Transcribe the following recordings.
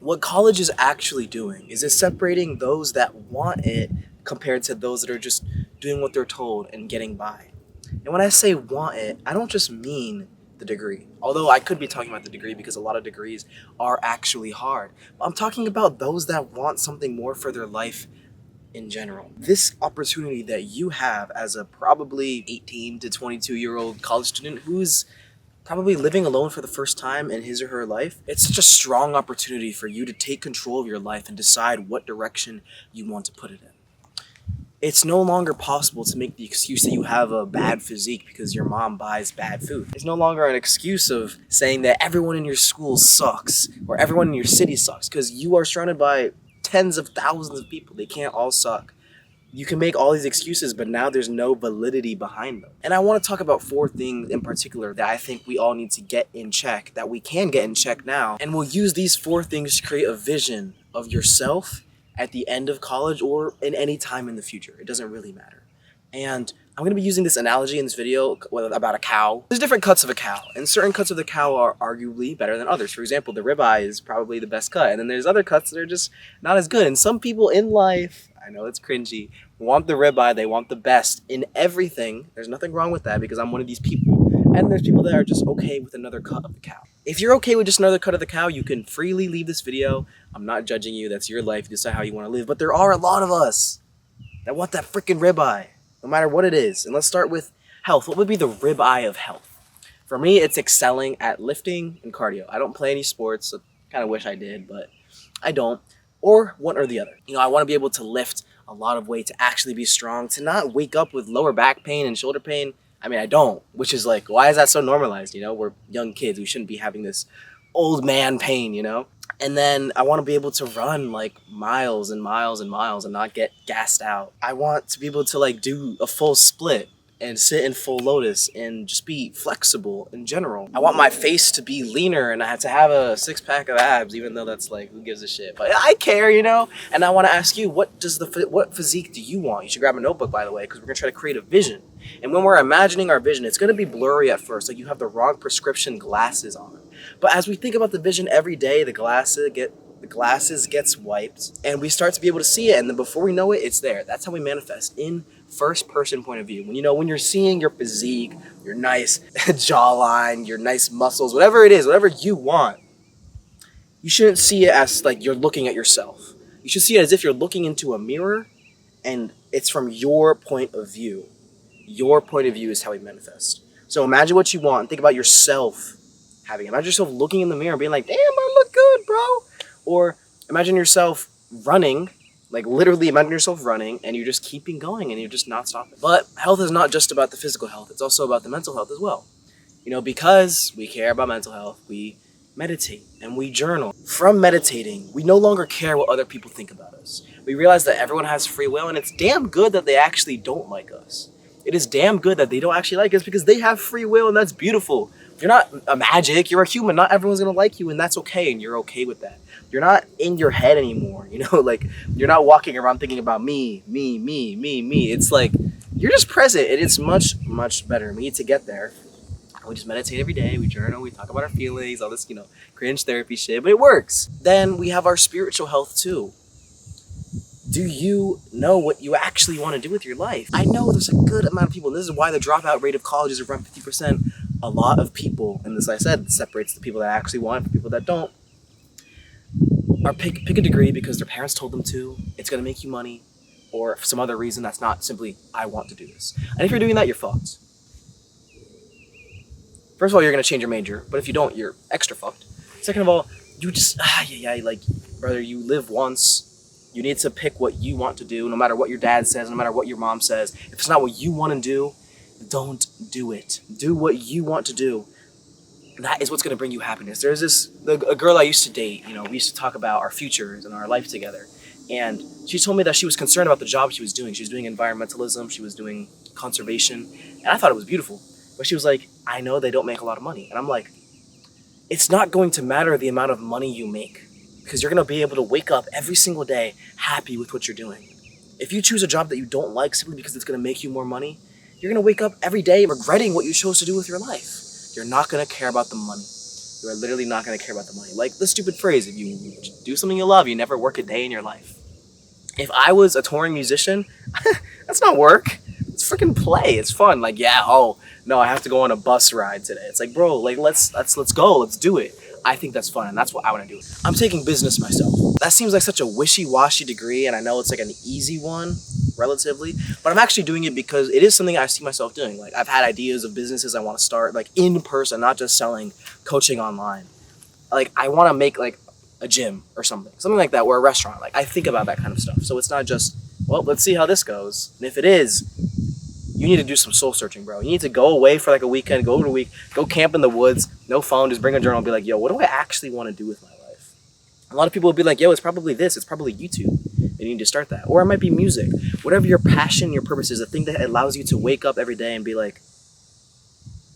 What college is actually doing is it's separating those that want it compared to those that are just doing what they're told and getting by. And when I say want it, I don't just mean the degree. Although I could be talking about the degree because a lot of degrees are actually hard. But I'm talking about those that want something more for their life in general. This opportunity that you have as a probably 18 to 22-year-old college student who's probably living alone for the first time in his or her life, it's such a strong opportunity for you to take control of your life and decide what direction you want to put it in. It's no longer possible to make the excuse that you have a bad physique because your mom buys bad food. It's no longer an excuse of saying that everyone in your school sucks or everyone in your city sucks, because you are surrounded by tens of thousands of people. They can't all suck. You can make all these excuses, but now there's no validity behind them. And I want to talk about 4 things in particular that I think we all need to get in check, that we can get in check now. And we'll use these 4 things to create a vision of yourself at the end of college or in any time in the future. It doesn't really matter. And I'm going to be using this analogy in this video about a cow. There's different cuts of a cow, and certain cuts of the cow are arguably better than others. For example, the ribeye is probably the best cut, and then there's other cuts that are just not as good. And some people in life, I know it's cringy, want the ribeye, they want the best in everything. There's nothing wrong with that because I'm one of these people. And there's people that are just okay with another cut of the cow. If you're okay with just another cut of the cow, you can freely leave this video. I'm not judging you. That's your life. You decide how you want to live. But there are a lot of us that want that freaking ribeye, no matter what it is. And let's start with health. What would be the ribeye of health? For me, it's excelling at lifting and cardio. I don't play any sports. I kind of wish I did, but I don't. Or one or the other. I want to be able to lift a lot of weight, to actually be strong, to not wake up with lower back pain and shoulder pain. I mean, I don't, which is like, why is that so normalized? We're young kids. We shouldn't be having this old man pain, And then I want to be able to run like miles and miles and miles and not get gassed out. I want to be able to do a full split and sit in full lotus and just be flexible in general. I want my face to be leaner and I have to have a 6-pack of abs, even though that's who gives a shit? But I care, And I want to ask you, what physique do you want? You should grab a notebook, by the way, because we're going to try to create a vision. And when we're imagining our vision, it's going to be blurry at first, like you have the wrong prescription glasses on. But as we think about the vision every day, the glasses gets wiped and we start to be able to see it, and then before we know it, it's there. That's how we manifest, in first person point of view. When you're seeing your physique, your nice jawline, your nice muscles, whatever it is, whatever you want, you shouldn't see it as you're looking at yourself. You should see it as if you're looking into a mirror and it's from your point of view. Your point of view is how we manifest. So imagine what you want and think about yourself having it. Imagine yourself looking in the mirror and being like, damn, I look good, bro. Or imagine yourself running, literally imagine yourself running and you're just keeping going and you're just not stopping. But health is not just about the physical health. It's also about the mental health as well. Because we care about mental health, we meditate and we journal. From meditating, we no longer care what other people think about us. We realize that everyone has free will, and it's damn good that they actually don't like us. It is damn good that they don't actually like us because they have free will, and that's beautiful. You're not a magic, you're a human. Not everyone's gonna like you, and that's okay, and you're okay with that. You're not in your head anymore, you're not walking around thinking about me. It's you're just present, and it's much, much better. We need to get there. We just meditate every day, we journal, we talk about our feelings, all this, cringe therapy shit, but it works. Then we have our spiritual health too. Do you know what you actually want to do with your life? I know there's a good amount of people, and this is why the dropout rate of college is around 50%. A lot of people, and as I said, separates the people that actually want from people that don't, are pick a degree because their parents told them to, it's going to make you money, or for some other reason that's not simply, I want to do this. And if you're doing that, you're fucked. First of all, you're going to change your major, but if you don't, you're extra fucked. Second of all, you just, brother, you live once. You need to pick what you want to do, no matter what your dad says, no matter what your mom says. If it's not what you want to do, don't do it. Do what you want to do. That is what's going to bring you happiness. There's a girl I used to date, we used to talk about our futures and our life together. And she told me that she was concerned about the job she was doing. She was doing environmentalism, she was doing conservation, and I thought it was beautiful. But she was like, I know they don't make a lot of money. And I'm like, it's not going to matter the amount of money you make, because you're going to be able to wake up every single day happy with what you're doing. If you choose a job that you don't like simply because it's going to make you more money, you're going to wake up every day regretting what you chose to do with your life. You're not going to care about the money. you are literally not going to care about the money. Like the stupid phrase, if you do something you love, you never work a day in your life. If I was a touring musician, that's not work. It's freaking play. It's fun. Like, yeah, oh no, I have to go on a bus ride today. It's like, bro, like let's go, let's do it. I think that's fun, and that's what I want to do. I'm taking business myself. That seems like such a wishy-washy degree, and I know it's like an easy one, relatively, but I'm actually doing it because it is something I see myself doing. Like, I've had ideas of businesses I want to start, like in person, not just selling coaching online. Like, I want to make like a gym or something like that, or a restaurant. Like, I think about that kind of stuff. So it's not just, well, let's see how this goes. And if it is, you need to do some soul searching, bro. You need to go away for like a weekend, go camp in the woods, no phone, just bring a journal and be like, yo, what do I actually want to do with my life? A lot of people will be like, yo, it's probably this, it's probably YouTube. And you need to start that. Or it might be music. Whatever your passion, your purpose is, the thing that allows you to wake up every day and be like,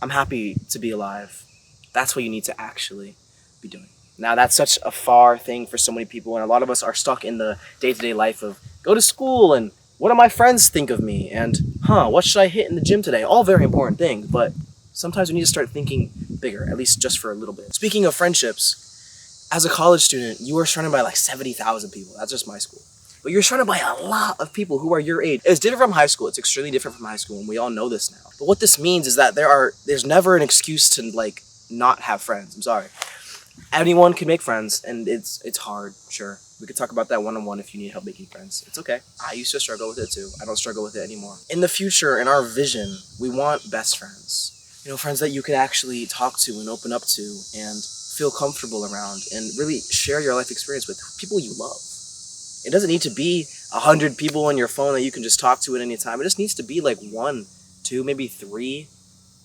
I'm happy to be alive. That's what you need to actually be doing. Now, that's such a far thing for so many people, and a lot of us are stuck in the day-to-day life of go to school and what do my friends think of me? And, what should I hit in the gym today? All very important things, but sometimes we need to start thinking bigger, at least just for a little bit. Speaking of friendships, as a college student, you are surrounded by like 70,000 people. That's just my school. But you're surrounded by a lot of people who are your age. It's different from high school. It's extremely different from high school, and we all know this now. But what this means is that there's never an excuse to like not have friends. I'm sorry. Anyone can make friends, and it's hard, sure. We could talk about that one-on-one if you need help making friends. It's okay. I used to struggle with it too. I don't struggle with it anymore. In the future, in our vision, we want best friends. You know, friends that you can actually talk to and open up to and feel comfortable around and really share your life experience with people you love. It doesn't need to be 100 people on your phone that you can just talk to at any time. It just needs to be like 1, 2, maybe 3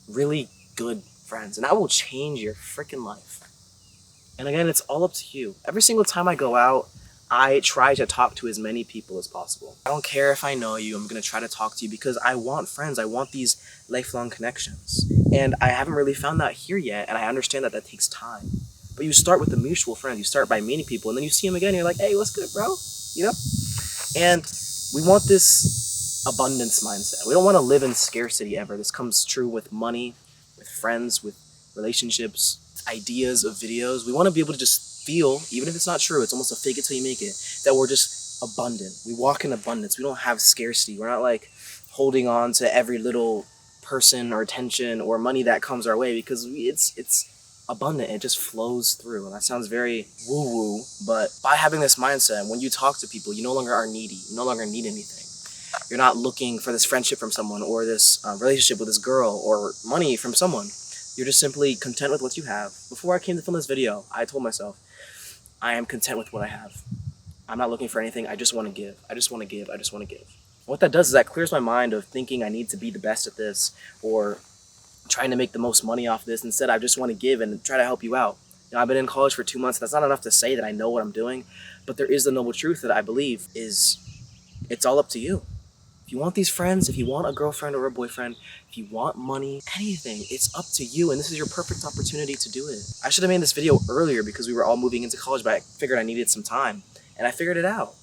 really good friends. And that will change your freaking life. And again, it's all up to you. Every single time I go out, I try to talk to as many people as possible. I don't care if I know you, I'm gonna try to talk to you because I want friends. I want these lifelong connections. And I haven't really found that here yet, and I understand that that takes time. But you start with a mutual friend. You start by meeting people, and then you see them again, and you're like, hey, what's good, bro? You know? And we want this abundance mindset. We don't wanna live in scarcity ever. This comes true with money, with friends, with relationships, ideas of videos. We want to be able to just feel, even if it's not true, it's almost a fake it till you make it, that we're just abundant. We walk in abundance. We don't have scarcity. We're not like holding on to every little person or attention or money that comes our way because it's abundant. It just flows through. And that sounds very woo-woo, but by having this mindset, when you talk to people, you no longer are needy. You no longer need anything. You're not looking for this friendship from someone or this relationship with this girl or money from someone. You're just simply content with what you have. Before I came to film this video, I told myself, I am content with what I have. I'm not looking for anything. I just want to give. I just want to give. I just want to give. What that does is that clears my mind of thinking I need to be the best at this or trying to make the most money off this. Instead, I just want to give and try to help you out. You know, I've been in college for 2 months. That's not enough to say that I know what I'm doing, but there is the noble truth that I believe is it's all up to you. If you want these friends, if you want a girlfriend or a boyfriend, if you want money, anything, it's up to you, and this is your perfect opportunity to do it. I should have made this video earlier because we were all moving into college, but I figured I needed some time, and I figured it out.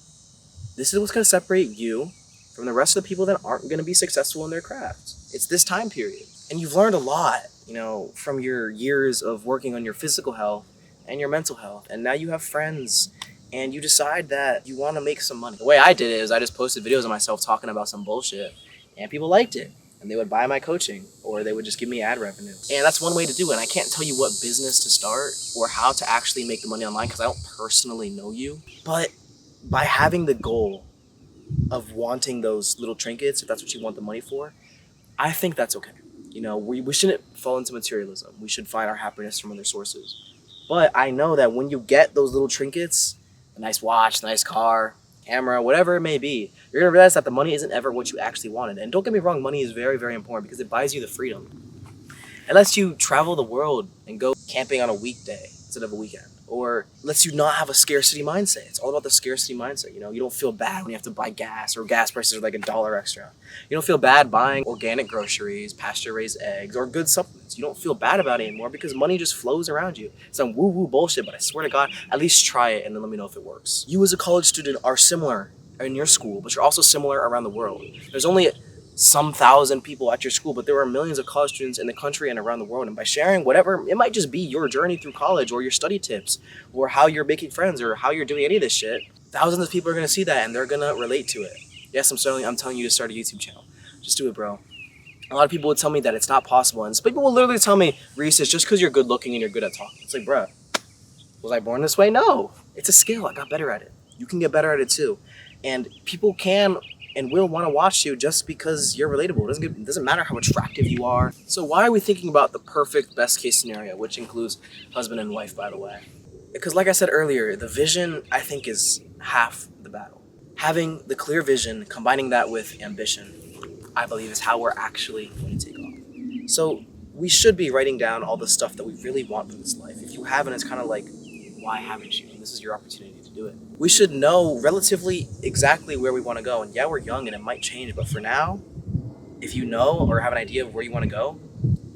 This is what's going to separate you from the rest of the people that aren't going to be successful in their craft. It's this time period, and you've learned a lot, you know, from your years of working on your physical health and your mental health, and now you have friends, and you decide that you want to make some money. The way I did it is I just posted videos of myself talking about some bullshit, and people liked it, and they would buy my coaching, or they would just give me ad revenue. And that's one way to do it. And I can't tell you what business to start or how to actually make the money online because I don't personally know you. But by having the goal of wanting those little trinkets, if that's what you want the money for, I think that's okay. You know, we shouldn't fall into materialism. We should find our happiness from other sources. But I know that when you get those little trinkets, a nice watch, nice car, camera, whatever it may be, you're going to realize that the money isn't ever what you actually wanted. And don't get me wrong, money is very, very important because it buys you the freedom. It lets you travel the world and go camping on a weekday instead of a weekend. Or lets you not have a scarcity mindset. It's all about the scarcity mindset. You know, you don't feel bad when you have to buy gas or gas prices are like $1 extra. You don't feel bad buying organic groceries, pasture-raised eggs, or good supplements. You don't feel bad about it anymore because money just flows around you. It's some woo-woo bullshit, but I swear to God, at least try it and then let me know if it works. You as a college student are similar in your school, but you're also similar around the world. There's only some thousand people at your school, but there are millions of college students in the country and around the world. And by sharing whatever, it might just be your journey through college or your study tips or how you're making friends or how you're doing any of this shit. Thousands of people are going to see that and they're going to relate to it. Yes, I'm telling you to start a YouTube channel. Just do it, bro. A lot of people would tell me that it's not possible. And people will literally tell me, Reese, it's just because you're good looking and you're good at talking. It's like, bruh, was I born this way? No. It's a skill. I got better at it. You can get better at it too. And people can and will want to watch you just because you're relatable. It doesn't matter how attractive you are. So why are we thinking about the perfect best case scenario, which includes husband and wife, by the way? Because like I said earlier, the vision, I think, is half the battle. Having the clear vision, combining that with ambition, I believe is how we're actually going to take off. So we should be writing down all the stuff that we really want from this life. If you haven't, it's kind of like, why haven't you? And this is your opportunity to do it. We should know relatively exactly where we want to go. And yeah, we're young and it might change, but for now, if you know or have an idea of where you want to go,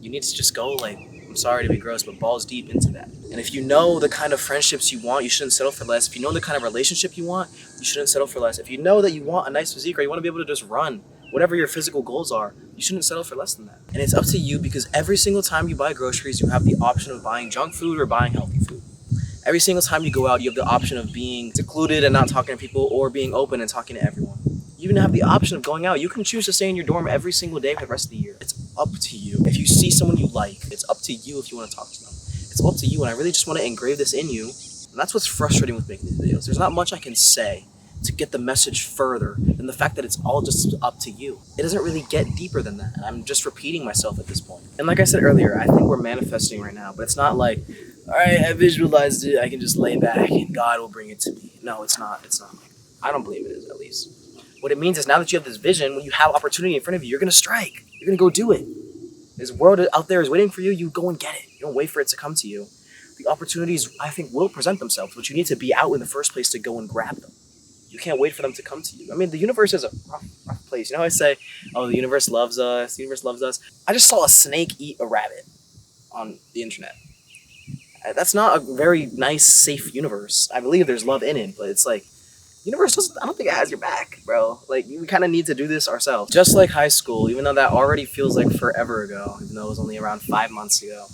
you need to just go, like, I'm sorry to be gross, but balls deep into that. And if you know the kind of friendships you want, you shouldn't settle for less. If you know the kind of relationship you want, you shouldn't settle for less. If you know that you want a nice physique or you want to be able to just run, whatever your physical goals are, you shouldn't settle for less than that. And it's up to you because every single time you buy groceries, you have the option of buying junk food or buying healthy food. Every single time you go out, you have the option of being secluded and not talking to people or being open and talking to everyone. You even have the option of going out. You can choose to stay in your dorm every single day for the rest of the year. It's up to you. If you see someone you like, it's up to you if you want to talk to them. It's up to you, and I really just want to engrave this in you. And that's what's frustrating with making these videos. There's not much I can say to get the message further than the fact that it's all just up to you. It doesn't really get deeper than that. And I'm just repeating myself at this point. And like I said earlier, I think we're manifesting right now, but it's not like, all right, I visualized it, I can just lay back and God will bring it to me. No, it's not. It's not. I don't believe it is, at least. What it means is now that you have this vision, when you have opportunity in front of you, you're going to strike. You're going to go do it. This world out there is waiting for you. You go and get it. You don't wait for it to come to you. The opportunities, I think, will present themselves, but you need to be out in the first place to go and grab them. You can't wait for them to come to you. I mean, the universe is a rough place. You know how I say, oh, the universe loves us, the universe loves us? I just saw a snake eat a rabbit on the internet. That's not a very nice, safe universe. I believe there's love in it, but it's like, universe doesn't, I don't think it has your back, bro. Like, we kind of need to do this ourselves. Just like high school, even though that already feels like forever ago, even though it was only around 5 months ago,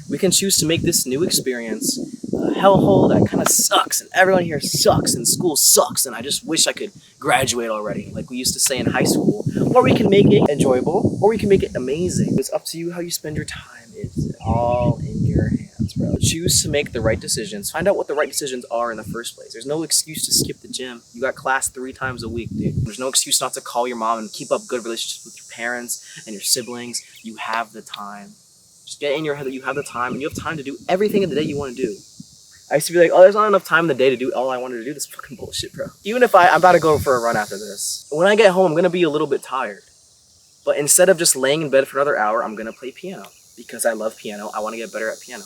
we can choose to make this new experience a hellhole that kind of sucks, and everyone here sucks, and school sucks, and I just wish I could graduate already, like we used to say in high school. Or we can make it enjoyable, or we can make it amazing. It's up to you how you spend your time. It's all in your hands, bro. Choose to make the right decisions. Find out what the right decisions are in the first place. There's no excuse to skip the gym. You got class 3 times a week, dude. There's no excuse not to call your mom and keep up good relationships with your parents and your siblings. You have the time. Just get in your head that you have the time, and you have time to do everything in the day you want to do. I used to be like, oh, there's not enough time in the day to do all I wanted to do. This fucking bullshit, bro. Even if I'm about to go for a run after this. When I get home, I'm going to be a little bit tired. But instead of just laying in bed for another hour, I'm going to play piano. Because I love piano. I want to get better at piano.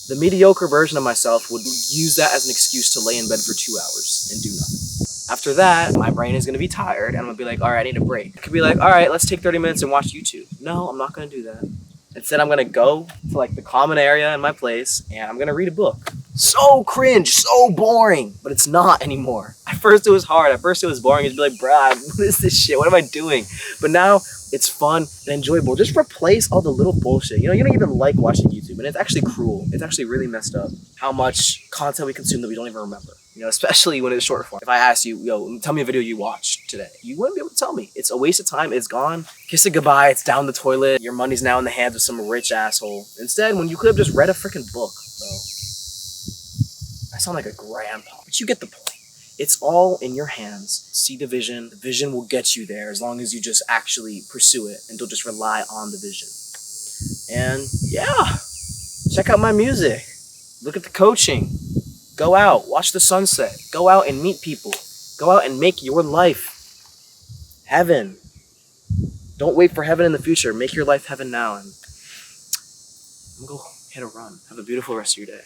The mediocre version of myself would use that as an excuse to lay in bed for 2 hours and do nothing. After that, my brain is going to be tired, and I'm going to be like, all right, I need a break. I could be like, all right, let's take 30 minutes and watch YouTube. No, I'm not going to do that. Instead, I'm going to go to like the common area in my place, and I'm going to read a book. So cringe, so boring, but it's not anymore. At first it was hard, at first it was boring. You'd be like, bruh, what is this shit? What am I doing? But now it's fun and enjoyable. Just replace all the little bullshit. You know, you don't even like watching YouTube, and it's actually cruel. It's actually really messed up how much content we consume that we don't even remember. You know, especially when it's short form. If I asked you, yo, tell me a video you watched today, you wouldn't be able to tell me. It's a waste of time. It's gone. Kiss it goodbye. It's down the toilet. Your money's now in the hands of some rich asshole. Instead, when you could have just read a freaking book, bro. I sound like a grandpa, but you get the point. It's all in your hands. See the vision. The vision will get you there as long as you just actually pursue it and don't just rely on the vision. And yeah, check out my music. Look at the coaching. Go out, watch the sunset. Go out and meet people. Go out and make your life heaven. Don't wait for heaven in the future. Make your life heaven now. And I'm gonna go hit a run. Have a beautiful rest of your day.